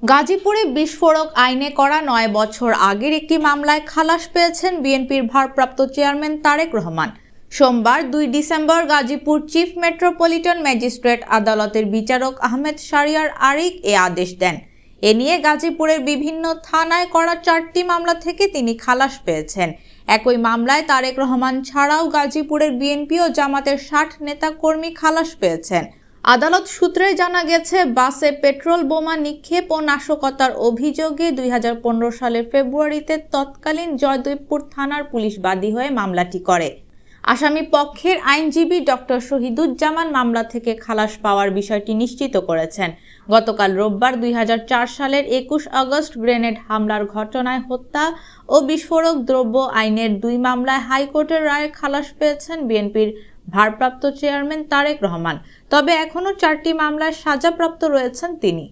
গাজীপুরে বিস্ফোরক আইনে করা ৯ বছর আগের একটি মামলায় খালাস পেয়েছেন বিএনপির ভারপ্রাপ্ত চেয়ারম্যান তারেক রহমান। সোমবার ২ December Gazipur chief metropolitan magistrate আদালতের বিচারক আহমেদ শাহরিয়ার আরিক এ আদেশ দেন। এ নিয়ে গাজীপুরের বিভিন্ন থানায় করা ৪টি মামলা থেকে তিনি খালাস পেয়েছেন। একই মামলায় তারেক রহমান ছাড়াও গাজীপুরের বিএনপি ও জামাতের ৬০ নেতাকর্মী খালাস পেয়েছেন। আদালত সূত্রে জানা গেছে, বাসে পেট্রোল বোমা নিক্ষেপ ও নাশকতার অভিযোগে ২০১৫ সালের ফেব্রুয়ারিতে তৎকালীন জয়দেবপুর থানার পুলিশ বাদী হয়ে মামলাটি করে। আসামি পক্ষের আইনজীবী ডক্টর শহীদুজ্জামান মামলা থেকে খালাস পাওয়ার বিষয়টি নিশ্চিত করেছেন। গতকাল রোববার ২০০৪ সালের ২১ আগস্ট গ্রেনেড হামলার ঘটনায় হত্যা ও বিস্ফোরক দ্রব্য আইনের ২ মামলায় হাইকোর্টের রায়ে খালাস পেয়েছেন বিএনপির ভারপ্রাপ্ত চেয়ারম্যান তারেক রহমান। তবে এখনো ৪টি মামলায় সাজাপ্রাপ্ত রয়েছেন তিনি।